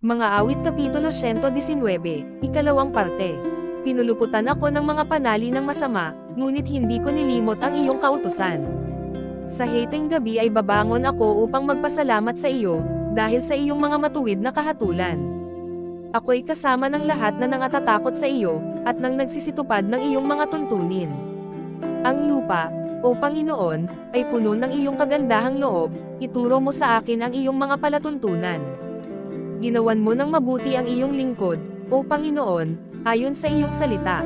Mga awit Kapitulo 119, Ikalawang parte. Pinuluputan ako ng mga panali ng masama, ngunit hindi ko nilimot ang iyong kautusan. Sa hating gabi ay babangon ako upang magpasalamat sa iyo, dahil sa iyong mga matuwid na kahatulan. Ako'y kasama ng lahat na nangatatakot sa iyo, at nang nagsisitupad ng iyong mga tuntunin. Ang lupa, O Panginoon, ay puno ng iyong kagandahang loob, ituro mo sa akin ang iyong mga palatuntunan. Ginawan mo ng mabuti ang iyong lingkod, O Panginoon, ayon sa iyong salita.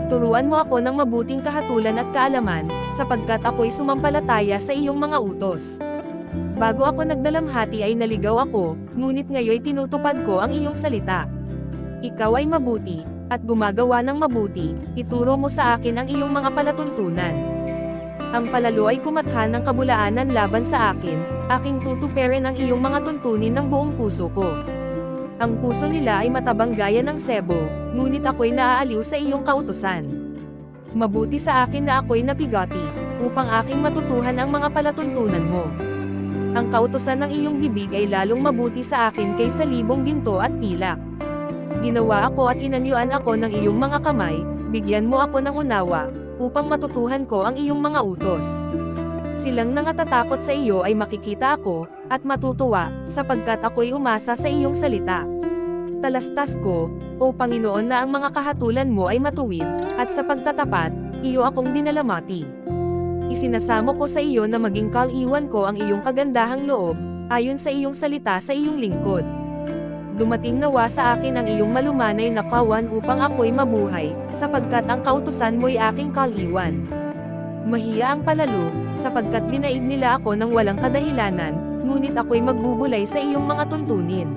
Turuan mo ako ng mabuting kahatulan at kaalaman, sapagkat ako'y sumampalataya sa iyong mga utos. Bago ako nagdalamhati ay naligaw ako, ngunit ngayoy tinutupad ko ang iyong salita. Ikaw ay mabuti, at gumagawa ng mabuti, ituro mo sa akin ang iyong mga palatuntunan. Ang palalo ay kumatha ng kabulaanan laban sa akin, aking tutuperin ang iyong mga tuntunin ng buong puso ko. Ang puso nila ay matabang gaya ng sebo, ngunit ako'y naaaliw sa iyong kautusan. Mabuti sa akin na ako'y napigati, upang aking matutuhan ang mga palatuntunan mo. Ang kautusan ng iyong bibig ay lalong mabuti sa akin kaysa libong ginto at pilak. Ginawa ako at inanyuan ako ng iyong mga kamay, bigyan mo ako ng unawa, upang matutuhan ko ang iyong mga utos. Silang nangatatakot sa iyo ay makikita ako, at matutuwa, sapagkat ako'y umasa sa iyong salita. Talastas ko, O Panginoon, na ang mga kahatulan mo ay matuwid, at sa pagtatapat, iyo akong dinalamati. Isinasamo ko sa iyo na maging kaliwan ko ang iyong kagandahang loob, ayon sa iyong salita sa iyong lingkod. Dumating nawa sa akin ang iyong malumanay na kawan upang ako'y mabuhay, sapagkat ang kautusan mo'y aking kaliwan. Mahiya ang palalo, sapagkat dinaig nila ako ng walang kadahilanan, ngunit ako'y magbubulay sa iyong mga tuntunin.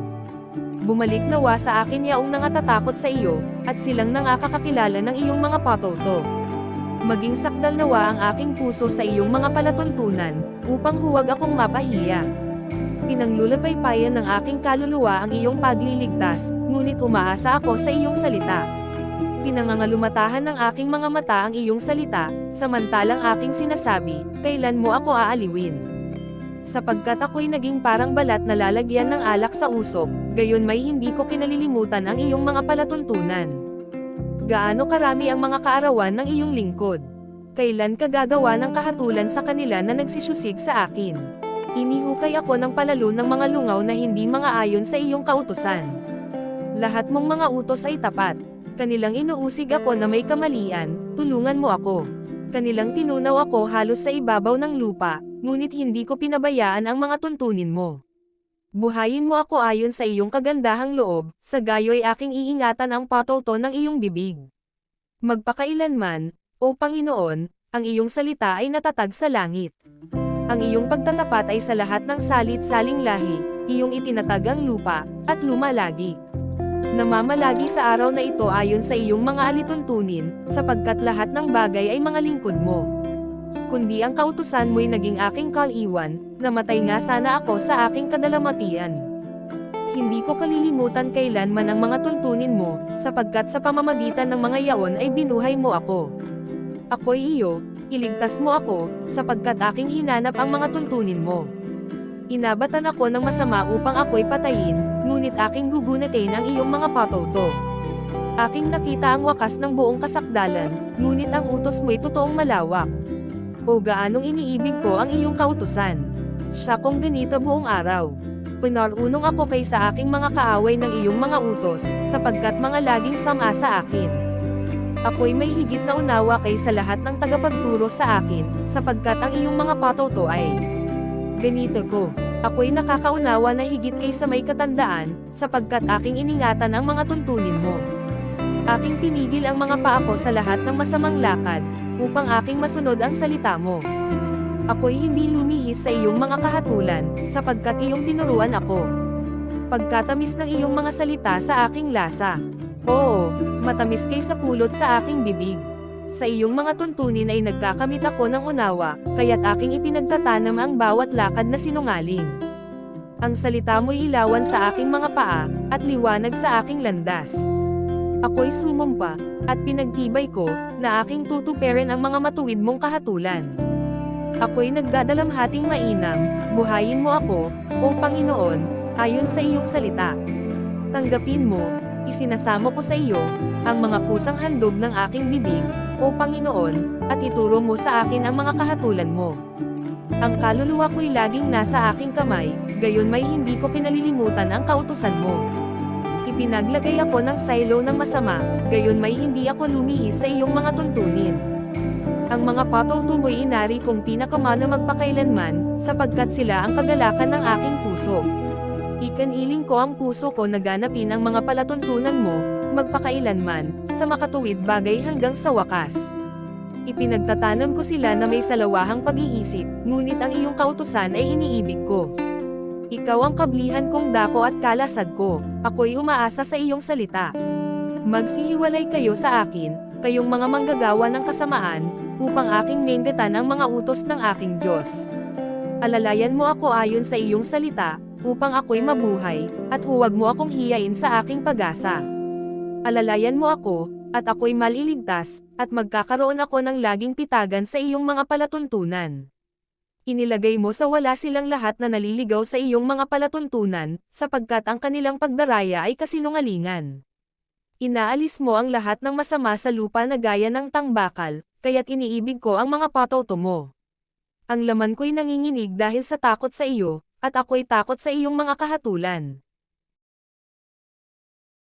Bumalik nawa sa akin yaong nangatatakot sa iyo, at silang nakakakilala ng iyong mga patuto. Maging sakdal nawa ang aking puso sa iyong mga palatuntunan, upang huwag akong mapahiya. Pinanglulapaypayan ng aking kaluluwa ang iyong pagliligtas, ngunit umaasa ako sa iyong salita. Pinangangalumatahan ng aking mga mata ang iyong salita, samantalang aking sinasabi, kailan mo ako aaliwin? Sapagkat ako'y naging parang balat na lalagyan ng alak sa usok, gayon may hindi ko kinalilimutan ang iyong mga palatuntunan. Gaano karami ang mga kaarawan ng iyong lingkod? Kailan ka gagawa ng kahatulan sa kanila na nagsisyusig sa akin? Inihukay ako ng palalo ng mga lungaw na hindi mga ayon sa iyong kautusan. Lahat mong mga utos ay tapat. Kanilang inuusig ako na may kamalian, tulungan mo ako. Kanilang tinunaw ako halos sa ibabaw ng lupa, ngunit hindi ko pinabayaan ang mga tuntunin mo. Buhayin mo ako ayon sa iyong kagandahang loob, sa gayo'y aking iingatan ang patuto ng iyong bibig. Magpakailanman, O Panginoon, ang iyong salita ay natatag sa langit. Ang iyong pagtatapat ay sa lahat ng salit-saling lahi, iyong itinatag ang lupa, at lumalagi. Namamalagi sa araw na ito ayon sa iyong mga alituntunin, sapagkat lahat ng bagay ay mga lingkod mo. Kundi ang kautusan mo'y naging aking kaliwan, namatay nga sana ako sa aking kadalamatian. Hindi ko kalilimutan kailanman ang mga tuntunin mo, sapagkat sa pamamagitan ng mga yaon ay binuhay mo ako. Ako'y iyo, iligtas mo ako, sapagkat aking hinanap ang mga tuntunin mo. Inabatan ako ng masama upang ako'y patayin, ngunit aking gugunatin ang iyong mga patuto. Aking nakita ang wakas ng buong kasakdalan, ngunit ang utos mo'y totoong malawak. O gaanong iniibig ko ang iyong kautusan. Siya kong ganito buong araw. Pinarunong ako kaysa aking mga kaaway ng iyong mga utos, sapagkat mga laging sama sa akin. Ako'y may higit na unawa kaysa lahat ng tagapagturo sa akin, sapagkat ang iyong mga patuto ay ganito ko. Ako'y nakakaunawa na higit kaysa may katandaan, sapagkat aking iningatan ang mga tuntunin mo. Aking pinigil ang mga paa ko sa lahat ng masamang lakad, upang aking masunod ang salita mo. Ako'y hindi lumihis sa iyong mga kahatulan, sapagkat iyong tinuruan ako. Pagkatamis ng iyong mga salita sa aking lasa. Oo, matamis kaysa pulot sa aking bibig. Sa iyong mga tuntunin ay nagkakamit ako ng unawa, kaya't aking ipinagtatanam ang bawat lakad na sinungaling. Ang salita mo'y ilawan sa aking mga paa, at liwanag sa aking landas. Ako'y sumumpa, at pinagtibay ko, na aking tutuperin ang mga matuwid mong kahatulan. Ako'y nagdadalamhating mainam, buhayin mo ako, O Panginoon, ayon sa iyong salita. Tanggapin mo, isinasamo ko sa iyo, ang mga kusang handog ng aking bibig, o Panginoon, at ituro mo sa akin ang mga kahatulan mo. Ang kaluluwa ko'y laging nasa aking kamay, gayon may hindi ko pinalilimutan ang kautusan mo. Ipinaglagay ako ng silo ng masama, gayon may hindi ako lumihis sa iyong mga tuntunin. Ang mga patuto mo'y inari kong pinakamano magpakailanman, sapagkat sila ang kagalakan ng aking puso. Ikaniling ko ang puso ko na ganapin ang mga palatuntunan mo, magpakailanman, sa makatuwid bagay hanggang sa wakas. Ipinagtatanam ko sila na may salawahang pag-iisip, ngunit ang iyong kautusan ay iniibig ko. Ikaw ang kablihan kong dako at kalasag ko, ako'y umaasa sa iyong salita. Magsihiwalay kayo sa akin, kayong mga manggagawa ng kasamaan, upang aking nainggatan ang mga utos ng aking Diyos. Alalayan mo ako ayon sa iyong salita, upang ako'y mabuhay, at huwag mo akong hiyain sa aking pag-asa. Alalayan mo ako, at ako'y maliligtas, at magkakaroon ako ng laging pitagan sa iyong mga palatuntunan. Inilagay mo sa wala silang lahat na naliligaw sa iyong mga palatuntunan, sapagkat ang kanilang pagdaraya ay kasinungalingan. Inaalis mo ang lahat ng masama sa lupa na gaya ng tangbakal, kaya't iniibig ko ang mga patuto mo. Ang laman ko'y nanginginig dahil sa takot sa iyo, at ako'y takot sa iyong mga kahatulan.